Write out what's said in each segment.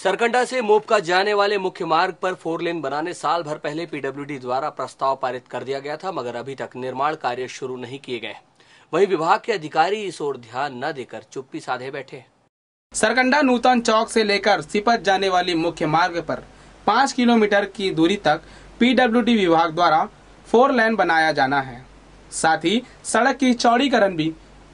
सरकंडा से मोपका जाने वाले मुख्य मार्ग पर 4 लेन बनाने साल भर पहले पीडब्ल्यूडी द्वारा प्रस्ताव पारित कर दिया गया था, मगर अभी तक निर्माण कार्य शुरू नहीं किए गए। वहीं विभाग के अधिकारी इस ओर ध्यान न देकर चुप्पी साधे बैठे। सरकंडा नूतन चौक से लेकर सिपत जाने वाली मुख्य मार्ग पर 5 किलोमीटर की दूरी तक पीडब्ल्यूडी विभाग द्वारा 4 लेन बनाया जाना है। साथ ही सड़क की चौड़ीकरण भी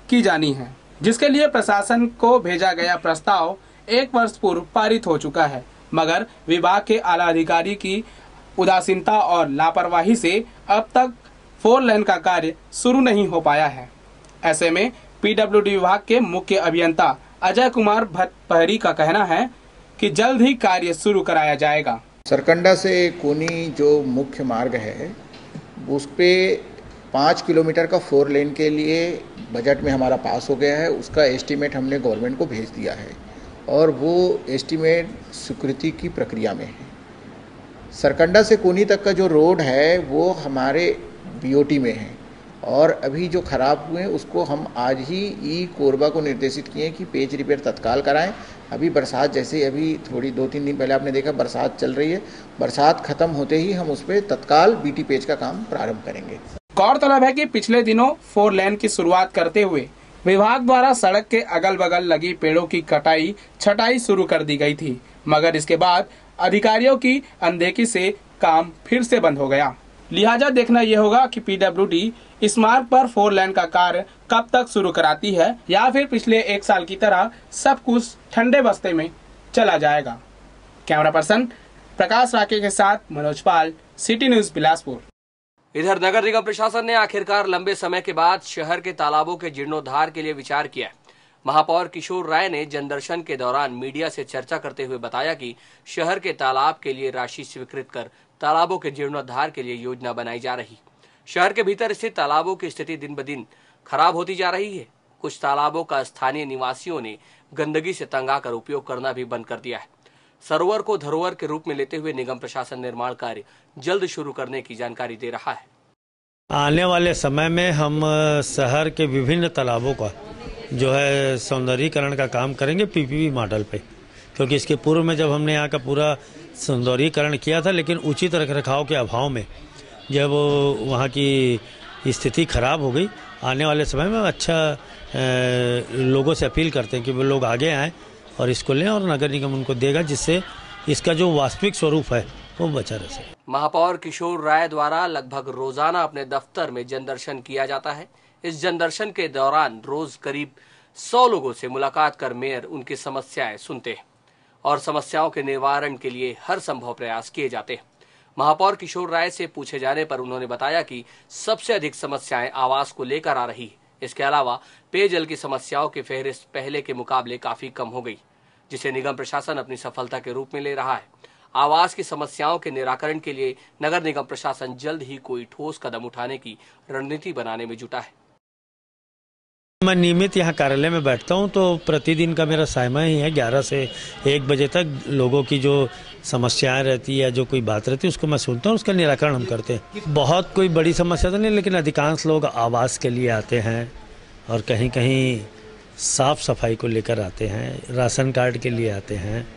की जानी है, जिसके लिए प्रशासन को भेजा गया प्रस्ताव 1 वर्ष पूर्व पारित हो चुका है, मगर विभाग के आला अधिकारी की उदासीनता और लापरवाही से अब तक 4 लेन का कार्य शुरू नहीं हो पाया है। ऐसे में पीडब्ल्यूडी विभाग के मुख्य अभियंता अजय कुमार भट्टपहरी का कहना है कि जल्द ही कार्य शुरू कराया जाएगा। सरकंडा से कोनी जो मुख्य मार्ग है उस पे 5 किलोमीटर का 4 लेन के लिए बजट में हमारा पास हो गया है। उसका एस्टीमेट हमने गवर्नमेंट को भेज दिया है और वो एस्टीमेट स्वीकृति की प्रक्रिया में है। सरकंडा से कोनी तक का जो रोड है वो हमारे बीओटी में है और अभी जो खराब हुए हैं उसको हम आज ही ई कोरबा को निर्देशित किए कि पेज रिपेयर तत्काल कराएं। अभी बरसात जैसे अभी थोड़ी 2-3 दिन पहले आपने देखा बरसात चल रही है, बरसात खत्म होते ही हम उस पर तत्काल बीटी पेज का काम प्रारंभ करेंगे। गौरतलब है कि पिछले दिनों 4 लेन की शुरुआत करते हुए विभाग द्वारा सड़क के अगल बगल लगी पेड़ों की कटाई छटाई शुरू कर दी गई थी, मगर इसके बाद अधिकारियों की अनदेखी से काम फिर से बंद हो गया। लिहाजा देखना यह होगा कि पीडब्ल्यूडी इस मार्ग पर 4 लेन का कार्य कब तक शुरू कराती है या फिर पिछले 1 साल की तरह सब कुछ ठंडे बस्ते में चला जाएगा। कैमरा पर्सन प्रकाश राके के साथ मनोज पाल, सिटी न्यूज बिलासपुर। इधर नगर निगम प्रशासन ने आखिरकार लंबे समय के बाद शहर के तालाबों के जीर्णोद्धार के लिए विचार किया है। महापौर किशोर राय ने जनदर्शन के दौरान मीडिया से चर्चा करते हुए बताया कि शहर के तालाब के लिए राशि स्वीकृत कर तालाबों के जीर्णोद्धार के लिए योजना बनाई जा रही। शहर के भीतर स्थित तालाबों की स्थिति दिन ब दिन खराब होती जा रही है। कुछ तालाबों का स्थानीय निवासियों ने गंदगी से तंग आकर उपयोग करना भी बंद कर दिया है। सरोवर को धरोहर के रूप में लेते हुए निगम प्रशासन निर्माण कार्य जल्द शुरू करने की जानकारी दे रहा है। आने वाले समय में हम शहर के विभिन्न तालाबों का जो है सौंदर्यीकरण का काम करेंगे पीपीपी मॉडल पे, क्योंकि इसके पूर्व में जब हमने यहाँ का पूरा सौंदर्यीकरण किया था, लेकिन उचित रखरखाव के अभाव में जब वहाँ की स्थिति खराब हो गई। आने वाले समय में अच्छा लोगों से अपील करते हैं कि वो लोग आगे आएँ और इसको लें और नगर निगम उनको देगा, जिससे इसका जो वास्तविक स्वरूप है वो बचा रह सके। महापौर किशोर राय द्वारा लगभग रोजाना अपने दफ्तर में जनदर्शन किया जाता है। इस जनदर्शन के दौरान रोज करीब 100 लोगों से मुलाकात कर मेयर उनकी समस्याएं सुनते हैं और समस्याओं के निवारण के लिए हर संभव प्रयास किए जाते हैं। महापौर किशोर राय से पूछे जाने पर उन्होंने बताया कि सबसे अधिक समस्याएं आवास को लेकर आ रही है। इसके अलावा पेयजल की समस्याओं की फहरिस्त पहले के मुकाबले काफी कम हो गई, जिसे निगम प्रशासन अपनी सफलता के रूप में ले रहा है। आवास की समस्याओं के निराकरण के लिए नगर निगम प्रशासन जल्द ही कोई ठोस कदम उठाने की रणनीति बनाने में जुटा है। मैं नियमित यहाँ कार्यालय में बैठता हूँ, तो प्रतिदिन का मेरा समय ही है 11 से 1 बजे तक लोगों की जो समस्याएं रहती है या जो कोई बात रहती है उसको मैं सुनता हूँ, उसका निराकरण हम करते हैं। बहुत कोई बड़ी समस्या तो नहीं, लेकिन अधिकांश लोग आवास के लिए आते हैं और कहीं कहीं साफ सफाई को लेकर आते हैं, राशन कार्ड के लिए आते हैं,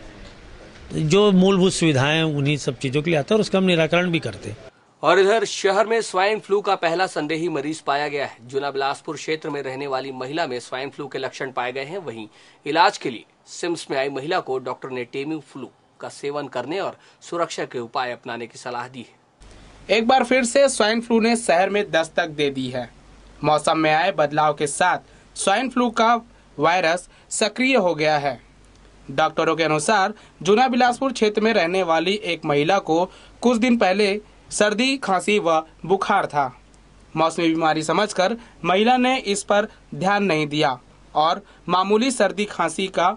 जो मूलभूत सुविधाएं उन्हीं सब चीज़ों के लिए आते हैं और उसका हम निराकरण भी करते हैं। और इधर शहर में स्वाइन फ्लू का पहला संदेही मरीज पाया गया है। जुना बिलासपुर क्षेत्र में रहने वाली महिला में स्वाइन फ्लू के लक्षण पाए गए हैं। वहीं इलाज के लिए सिम्स में आई महिला को डॉक्टर ने टेमी फ्लू का सेवन करने और सुरक्षा के उपाय अपनाने की सलाह दी है। एक बार फिर से स्वाइन फ्लू ने शहर में दस्तक दे दी है। मौसम में आए बदलाव के साथ स्वाइन फ्लू का वायरस सक्रिय हो गया है। डॉक्टरों के अनुसार जुना बिलासपुर क्षेत्र में रहने वाली एक महिला को कुछ दिन पहले सर्दी, खांसी व बुखार था। मौसमी बीमारी समझकर महिला ने इस पर ध्यान नहीं दिया और मामूली सर्दी खांसी का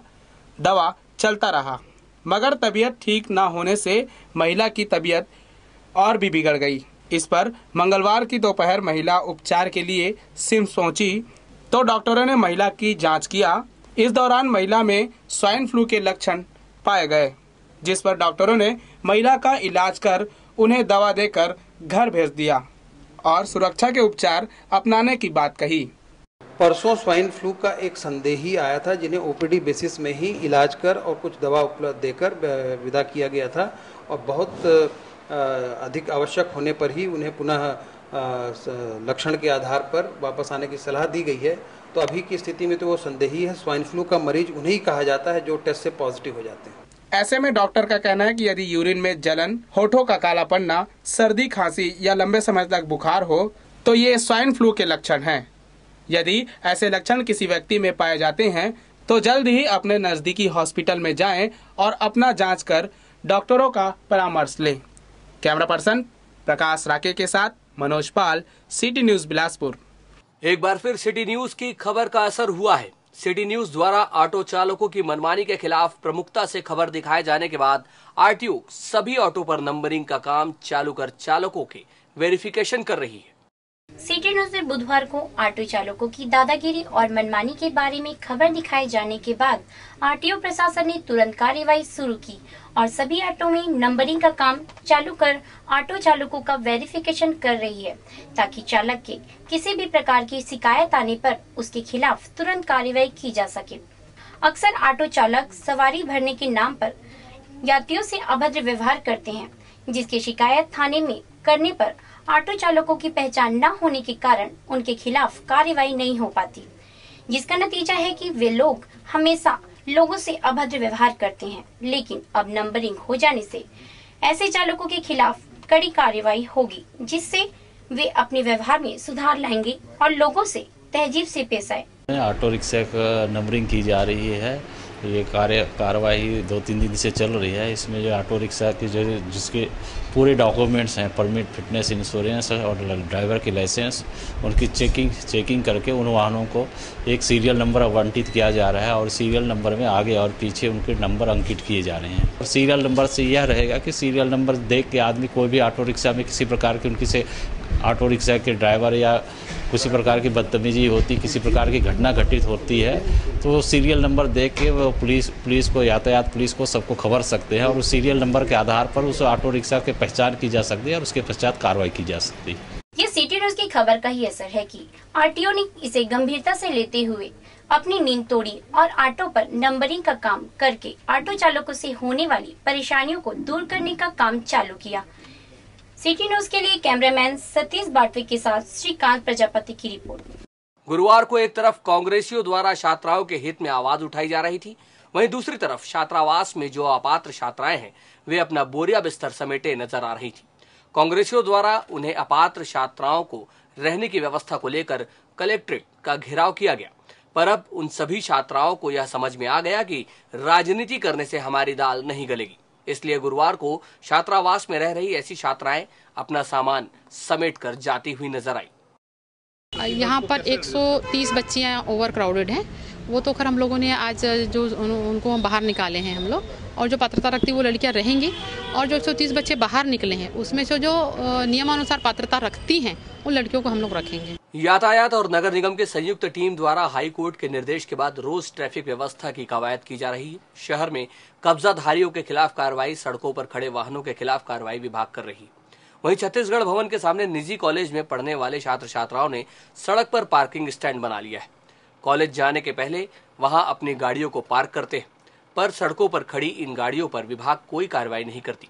दवा चलता रहा, मगर तबीयत ठीक न होने से महिला की तबीयत और भी बिगड़ गई। इस पर मंगलवार की दोपहर महिला उपचार के लिए सिम्स पहुंची तो डॉक्टरों ने महिला की जांच किया। इस दौरान महिला में स्वाइन फ्लू के लक्षण पाए गए, जिस पर डॉक्टरों ने महिला का इलाज कर उन्हें दवा देकर घर भेज दिया और सुरक्षा के उपचार अपनाने की बात कही। परसों स्वाइन फ्लू का एक संदेही आया था, जिन्हें ओपीडी बेसिस में ही इलाज कर और कुछ दवा उपलब्ध देकर विदा किया गया था और बहुत अधिक आवश्यक होने पर ही उन्हें पुनः लक्षण के आधार पर वापस आने की सलाह दी गई है। तो अभी की स्थिति में तो वो संदेही है। स्वाइन फ्लू का मरीज उन्हें कहा जाता है जो टेस्ट से पॉजिटिव हो जाते हैं। ऐसे में डॉक्टर का कहना है कि यदि यूरिन में जलन, होठों का काला पड़ना, सर्दी, खांसी या लंबे समय तक बुखार हो तो ये स्वाइन फ्लू के लक्षण हैं। यदि ऐसे लक्षण किसी व्यक्ति में पाए जाते हैं तो जल्द ही अपने नजदीकी हॉस्पिटल में जाएं और अपना जांच कर डॉक्टरों का परामर्श लें। कैमरा पर्सन प्रकाश राके के साथ मनोज पाल, सिटी न्यूज बिलासपुर। एक बार फिर सिटी न्यूज की खबर का असर हुआ है। सिटी न्यूज द्वारा ऑटो चालकों की मनमानी के खिलाफ प्रमुखता से खबर दिखाए जाने के बाद आरटीओ सभी ऑटो पर नंबरिंग का काम चालू कर चालकों के वेरिफिकेशन कर रही है। सिटी न्यूज ने बुधवार को ऑटो चालकों की दादागिरी और मनमानी के बारे में खबर दिखाए जाने के बाद आरटीओ प्रशासन ने तुरंत कार्यवाही शुरू की और सभी ऑटो में नंबरिंग का काम चालू कर ऑटो चालकों का वेरिफिकेशन कर रही है, ताकि चालक के किसी भी प्रकार की शिकायत आने पर उसके खिलाफ तुरंत कार्यवाही की जा सके। अक्सर ऑटो चालक सवारी भरने के नाम पर यात्रियों से अभद्र व्यवहार करते हैं, जिसकी शिकायत थाने में करने पर ऑटो चालकों की पहचान न होने के कारण उनके खिलाफ कार्यवाही नहीं हो पाती, जिसका नतीजा है कि वे लोग हमेशा लोगों से अभद्र व्यवहार करते हैं। लेकिन अब नंबरिंग हो जाने से ऐसे चालकों के खिलाफ कड़ी कार्यवाही होगी, जिससे वे अपने व्यवहार में सुधार लाएंगे और लोगों से तहजीब से पेश आए। ऑटो रिक्शा का नंबरिंग की जा रही है। ये कार्यवाही 2-3 दिन से चल रही है। इसमें जो ऑटो रिक्शा की जो जिसके पूरे डॉक्यूमेंट्स हैं, परमिट, फिटनेस, इंश्योरेंस और ड्राइवर की लाइसेंस, उनकी चेकिंग करके उन वाहनों को एक सीरियल नंबर आवंटित किया जा रहा है और सीरियल नंबर में आगे और पीछे उनके नंबर अंकित किए जा रहे हैं। और सीरियल नंबर से यह रहेगा कि सीरियल नंबर देख के आदमी कोई भी ऑटो रिक्शा में किसी प्रकार की उनकी से ऑटो रिक्शा के ड्राइवर या किसी प्रकार की बदतमीजी होती, किसी प्रकार की घटना घटित होती है तो सीरियल नंबर देख के वो पुलिस को, यातायात पुलिस को, सबको खबर सकते हैं और उस सीरियल नंबर के आधार पर उस ऑटो रिक्शा की पहचान की जा सकती है और उसके पश्चात कार्रवाई की जा सकती है। ये सिटी न्यूज की खबर का ही असर है कि आरटीओ ने इसे गंभीरता से लेते हुए अपनी नींद तोड़ी और ऑटो पर नंबरिंग का काम करके ऑटो चालकों से होने वाली परेशानियों को दूर करने का काम चालू किया। सिटी न्यूज के लिए कैमरामैन सतीश बाटवे के साथ श्रीकांत प्रजापति की रिपोर्ट। गुरुवार को एक तरफ कांग्रेसियों द्वारा छात्राओं के हित में आवाज उठाई जा रही थी, वहीं दूसरी तरफ छात्रावास में जो अपात्र छात्राएं हैं वे अपना बोरिया बिस्तर समेटे नजर आ रही थी। कांग्रेसियों द्वारा उन्हें अपात्र छात्राओं को रहने की व्यवस्था को लेकर कलेक्ट्रेट का घेराव किया गया, पर अब उन सभी छात्राओं को यह समझ में आ गया कि राजनीति करने से हमारी दाल नहीं गलेगी। इसलिए गुरुवार को छात्रावास में रह रही ऐसी छात्राएं अपना सामान समेट कर जाती हुई नजर आई। यहाँ पर 130 बच्चियाँ ओवर क्राउडेड हैं। वो तो खैर हम लोगों ने आज जो उनको हम बाहर निकाले हैं हम लोग, और जो पात्रता रखती वो लड़कियाँ रहेंगी और जो 130 बच्चे बाहर निकले हैं उसमें से जो नियमानुसार पात्रता रखती हैं उन लड़कियों को हम लोग रखेंगे। यातायात और नगर निगम के संयुक्त टीम द्वारा हाई कोर्ट के निर्देश के बाद रोज ट्रैफिक व्यवस्था की कवायद की जा रही है। शहर में कब्जाधारियों के खिलाफ कार्रवाई, सड़कों पर खड़े वाहनों के खिलाफ कार्रवाई विभाग कर रही है। वहीं छत्तीसगढ़ भवन के सामने निजी कॉलेज में पढ़ने वाले छात्र छात्राओं ने सड़क पर पार्किंग स्टैंड बना लिया है। कॉलेज जाने के पहले वहां अपनी गाड़ियों को पार्क करते हैं, पर सड़कों पर खड़ी इन गाड़ियों पर विभाग कोई कार्रवाई नहीं करती।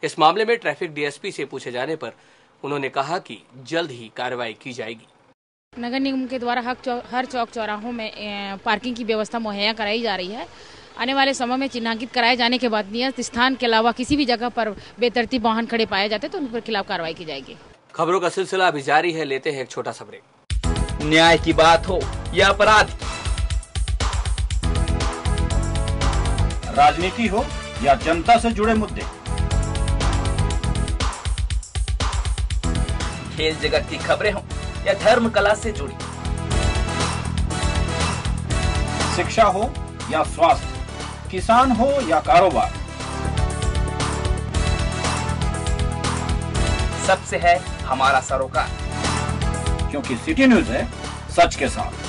इस मामले में ट्रैफिक डीएसपी से पूछे जाने पर उन्होंने कहा कि जल्द ही कार्रवाई की जाएगी। नगर निगम के द्वारा हर चौक चौराहों में पार्किंग की व्यवस्था मुहैया कराई जा रही है। आने वाले समय में चिन्हांकित कराए जाने के बाद नियत स्थान के अलावा किसी भी जगह पर बेतरतीब वाहन खड़े पाए जाते तो उन पर खिलाफ कार्रवाई की जाएगी। खबरों का सिलसिला अभी जारी है, लेते हैं एक छोटा सा ब्रेक। न्याय की बात हो या अपराध, राजनीति हो या जनता से जुड़े मुद्दे, खेल जगत की खबरें हो या धर्म कला से जुड़ी, शिक्षा हो या स्वास्थ्य, किसान हो या कारोबार, सबसे है हमारा सरोकार, क्योंकि सिटी न्यूज है सच के साथ।